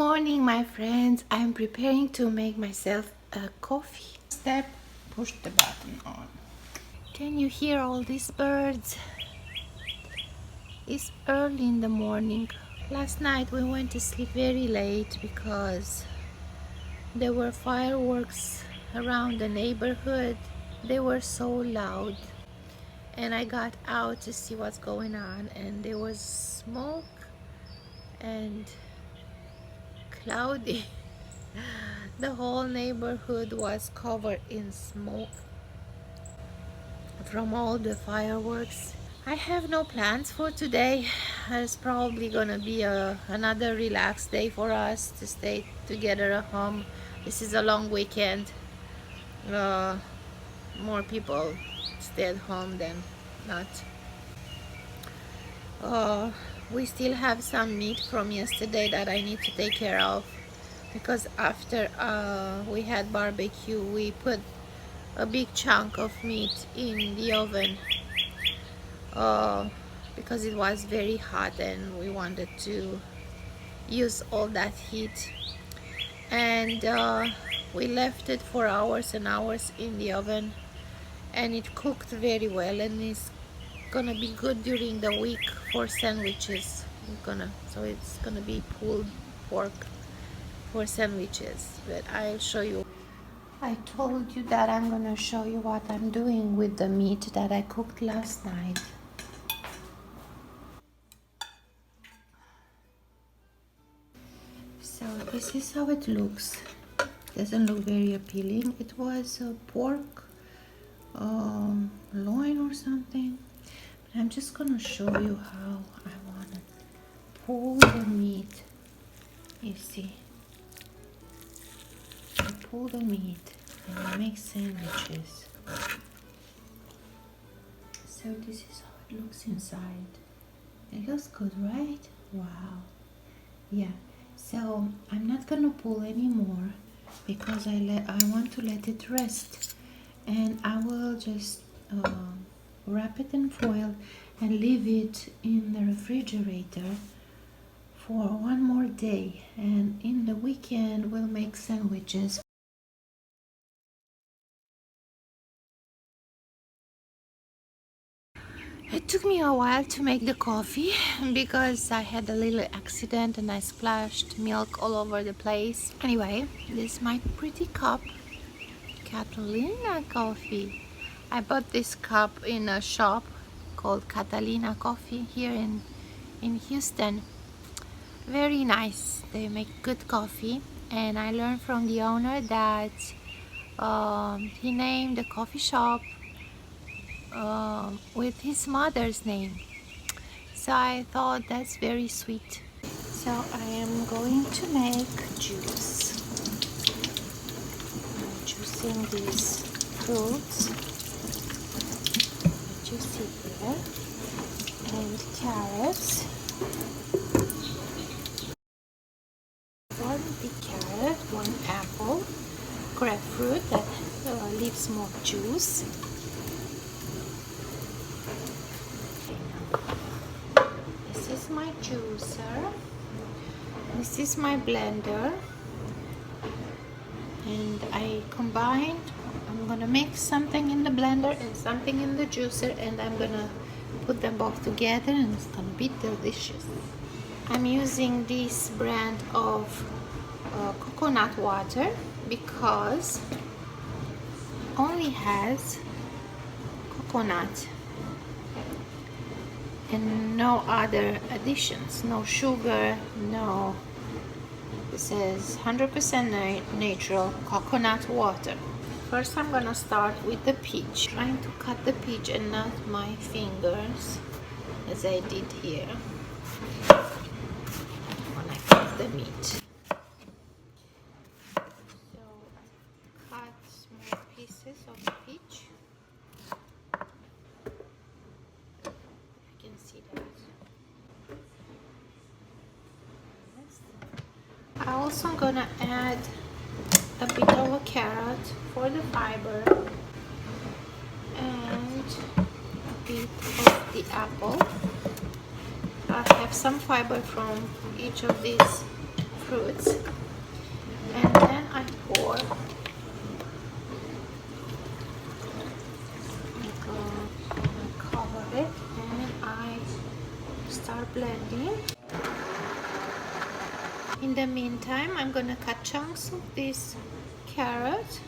morning, my friends. I'm preparing to make myself a coffee. Step, push the button on. Can you hear all these birds? It's early in the morning. Last night we went to sleep very late because there were fireworks around the neighborhood. They were so loud, and I got out to see what's going on, and there was smoke and cloudy. The whole neighborhood was covered in smoke from all the fireworks. I have no plans for today. It's probably gonna be another relaxed day for us to stay together at home. This is a long weekend. More people stay at home than not. We still have some meat from yesterday that I need to take care of, because after we had barbecue, we put a big chunk of meat in the oven because it was very hot and we wanted to use all that heat, and we left it for hours and hours in the oven, and it cooked very well, and it's gonna be good during the week for sandwiches. So it's gonna be pulled pork for sandwiches, but I'll show you. I told you that I'm gonna show you what I'm doing with the meat that I cooked last night. So this is how it looks. Doesn't look very appealing. It was a pork loin or something. But I'm just gonna show you how I wanna pull the meat. You see, I pull the meat and I make sandwiches. So this is how it looks inside. It looks good, right? Wow. Yeah. So I'm not gonna pull anymore because I want to let it rest, and I will just wrap it in foil and leave it in the refrigerator for one more day, and in the weekend we'll make sandwiches. It took me a while to make the coffee because I had a little accident and I splashed milk all over the place. Anyway, this is my pretty cup, Catalina coffee. I bought this cup in a shop called Catalina coffee here in Houston. Very nice. They make good coffee, and I learned from the owner that he named the coffee shop with his mother's name. So I thought that's very sweet. So I am going to make juice. I'm juicing these fruits that you see here, and carrots. One big carrot, one apple, grapefruit that leaves more juice. This is my juicer. This is my blender, and I combined. I'm gonna make something in the blender and something in the juicer, and I'm gonna put them both together, and it's gonna be delicious. I'm using this brand of coconut water because only has coconut and no other additions, no sugar, no. This is 100% natural coconut water. First I'm gonna start with the peach, trying to cut the peach and not my fingers as I did here when I cut the meat. So I cut small pieces of peach. You can see that. I also gonna add a bit of a carrot for the fiber and a bit of the apple. I have some fiber from each of these fruits, and then I pour cover it, and I start blending. In the meantime, I'm gonna cut chunks of this carrot.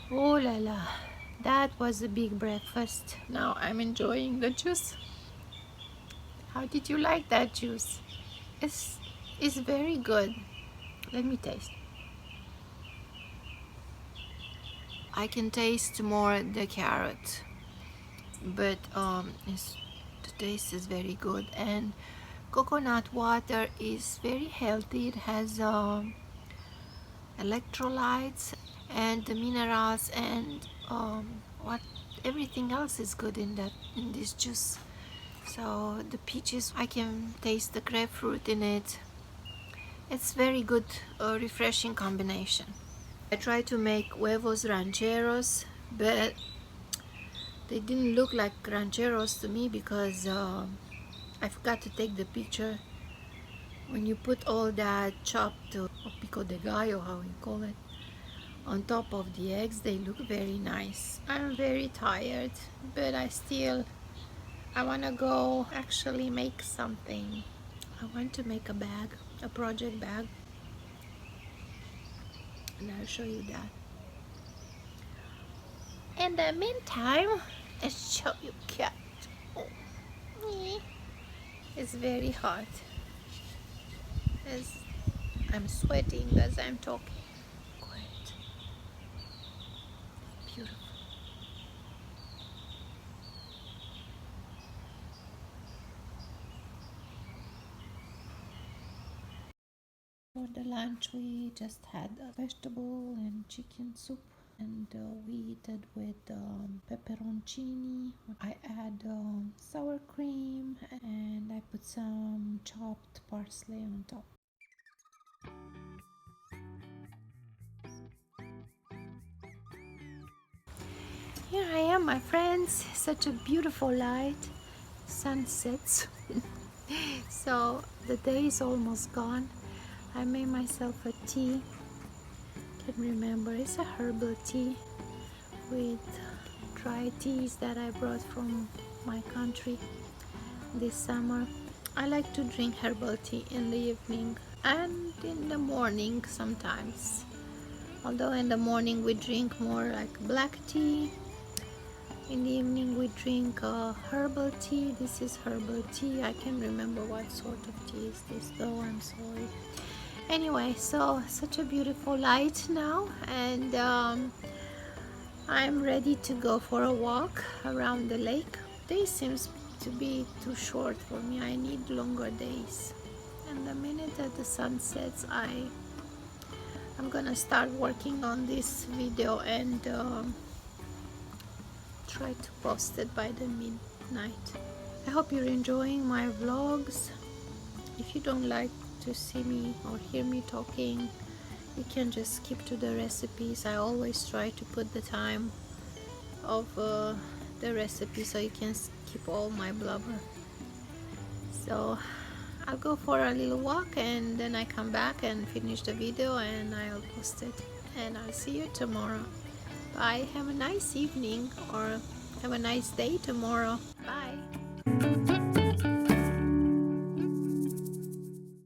Oh la la, that was a big breakfast. Now I'm enjoying the juice. How did you like that juice? It's very good. Let me taste. I can taste more the carrot, but the taste is very good, and coconut water is very healthy. It has electrolytes and the minerals, and what everything else is good in this juice. So the peaches, I can taste the grapefruit in it. It's very good, refreshing combination. I tried to make huevos rancheros, but they didn't look like rancheros to me because I forgot to take the picture. When you put all that chopped pico de gallo, how you call it, on top of the eggs, they look very nice. I'm very tired, but I want to go actually make something. I want to make a bag, a project bag, and I'll show you that. In the meantime, let's show you cat. Oh, it's very hot. As I'm sweating as I'm talking. Great. Beautiful. For the lunch, we just had a vegetable and chicken soup, and we eat it with pepperoncini. I add sour cream, and I put some chopped parsley on top. Here I am, my friends. Such a beautiful light. Sun sets. So the day is almost gone. I made myself a tea. Can't remember. It's a herbal tea with dry teas that I brought from my country this summer. I like to drink herbal tea in the evening and in the morning sometimes. Although in the morning we drink more like black tea. In the evening we drink herbal tea. This is herbal tea. I can't remember what sort of tea is this though, I'm sorry. Anyway, so such a beautiful light now, and I'm ready to go for a walk around the lake. Day seems to be too short for me. I need longer days. And the minute that the sun sets, I'm gonna start working on this video and try to post it by the midnight. I hope you're enjoying my vlogs. If you don't like to see me or hear me talking, you can just skip to the recipes. I always try to put the time of the recipe so you can skip all my blubber. So I'll go for a little walk and then I come back and finish the video and I'll post it, and I'll see you tomorrow. Bye. Have a nice evening or have a nice day tomorrow. Bye.